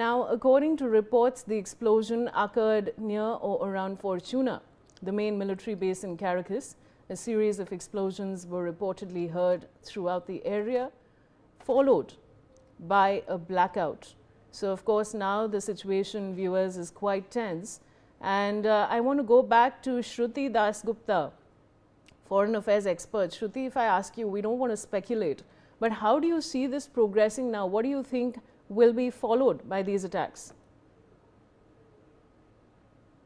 Now, according to reports, the explosion occurred near or around Fortuna, the main military base in Caracas. A series of explosions were reportedly heard throughout the area, followed by a blackout. So, of course, now the situation, viewers, is quite tense. And I want to go back to Shruti Dasgupta, foreign affairs expert. Shruti, if I ask you, we don't want to speculate, but how do you see this progressing now? What do you think will be followed by these attacks?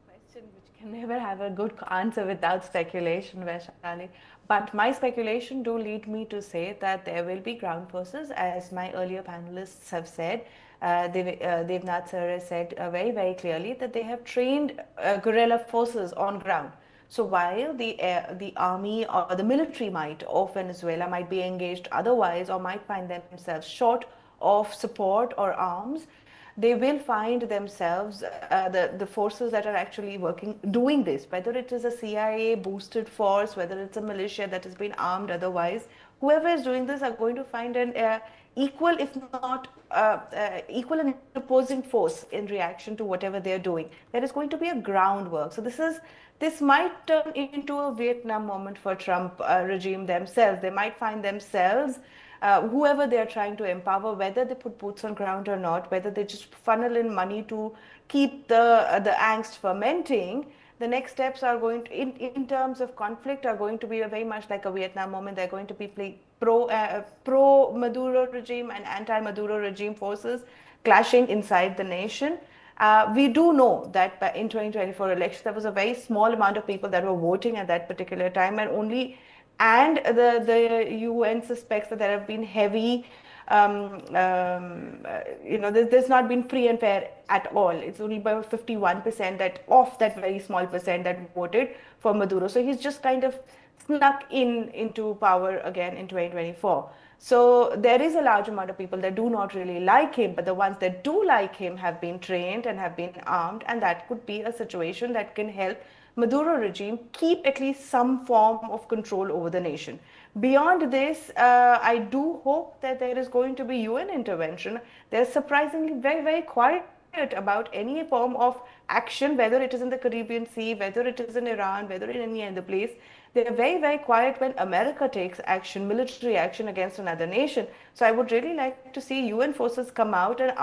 Question which can never have a good answer without speculation, Vaishali. But my speculation do lead me to say that there will be ground forces, as my earlier panelists have said. Devnath sir has said very clearly that they have trained guerrilla forces on ground. So while the army or the military might of Venezuela might be engaged otherwise or might find themselves short of support or arms, they will find themselves, the forces that are actually doing this, whether it is a CIA boosted force, whether it's a militia that has been armed otherwise, whoever is doing this are going to find an equal, if not equal and opposing force in reaction to whatever they're doing. There is going to be a groundwork. So this might turn into a Vietnam moment for Trump regime themselves. They might find themselves, whoever they're trying to empower, whether they put boots on ground or not, whether they just funnel in money to keep the angst fermenting, the next steps are going to, in terms of conflict, are going to be very much like a Vietnam moment. They're going to be pro Maduro regime and anti Maduro regime forces clashing inside the nation. We do know that in 2024 elections, there was a very small amount of people that were voting at that particular time, and the UN suspects that there have been heavy, there's not been free and fair at all. It's only about 51% that of that very small percent that voted for Maduro. So he's just kind of snuck into power again in 2024. So there is a large amount of people that do not really like him, but the ones that do like him have been trained and have been armed, and that could be a situation that can help Maduro regime keep at least some form of control over the nation. Beyond this, I do hope that there is going to be UN intervention. They're surprisingly very quiet about any form of action, whether it is in the Caribbean Sea, whether it is in Iran, whether in any other place. They're very quiet when America takes action, military action against another nation. So I would really like to see UN forces come out and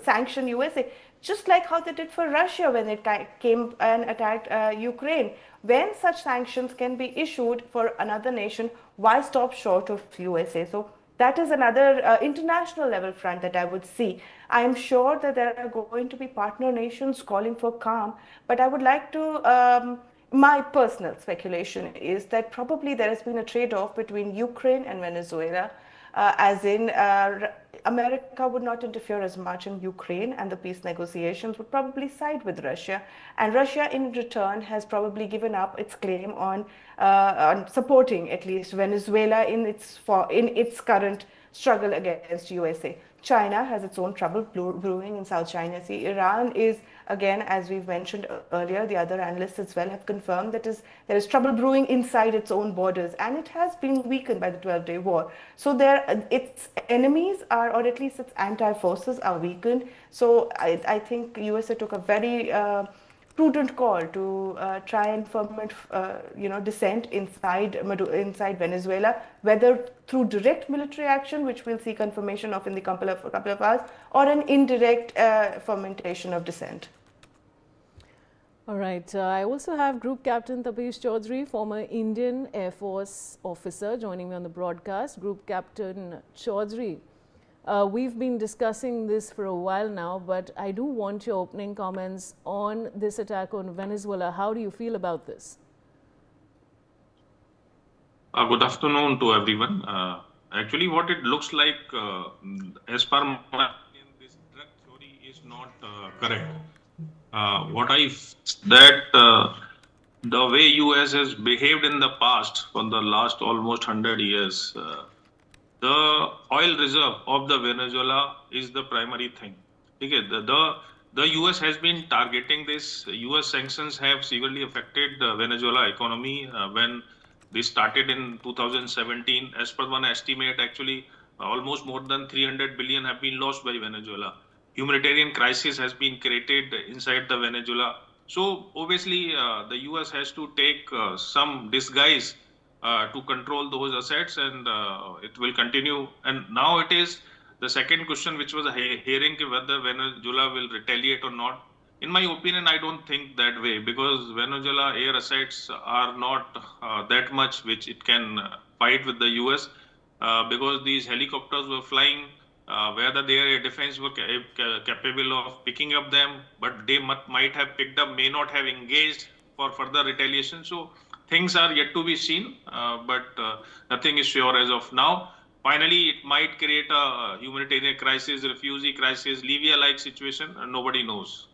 sanction USA, just like how they did for Russia when it came and attacked Ukraine. When such sanctions can be issued for another nation, why stop short of USA? So that is another international level front that I would see. I am sure that there are going to be partner nations calling for calm, but I would like to, my personal speculation is that probably there has been a trade-off between Ukraine and Venezuela, as in America would not interfere as much in Ukraine, and the peace negotiations would probably side with Russia. And Russia, in return, has probably given up its claim on supporting at least Venezuela in its current struggle against USA. China has its own trouble brewing in South China Sea. Iran is, again, as we've mentioned earlier, the other analysts as well have confirmed that there is trouble brewing inside its own borders, and it has been weakened by the 12-day war. So its enemies are, or at least its anti-forces are weakened. So I think USA took a very prudent call to try and ferment, dissent inside Venezuela, whether through direct military action, which we'll see confirmation of in the couple of hours, or an indirect fermentation of dissent. All right. I also have Group Captain Tapesh Chaudhary, former Indian Air Force officer, joining me on the broadcast. Group Captain Chaudhary, we've been discussing this for a while now, but I do want your opening comments on this attack on Venezuela. How do you feel about this? Good afternoon to everyone. Actually, what it looks like, as per my opinion, this drug theory is not correct. The way US has behaved in the past for the last almost 100 years, the oil reserve of the Venezuela is the primary thing. Okay, the US has been targeting this. US sanctions have severely affected the Venezuela economy when they started in 2017. As per one estimate, actually, almost more than 300 billion have been lost by Venezuela. humanitarian crisis has been created inside the Venezuela. So obviously, the US has to take some disguise to control those assets, and it will continue. And now it is the second question, which was hearing whether Venezuela will retaliate or not. In my opinion, I don't think that way, because Venezuela air assets are not that much which it can fight with the US, because these helicopters were flying. Whether their defense were capable of picking up them, but they might have picked up, may not have engaged for further retaliation. So things are yet to be seen, but nothing is sure as of now. Finally, it might create a humanitarian crisis, refugee crisis, Libya-like situation, and nobody knows.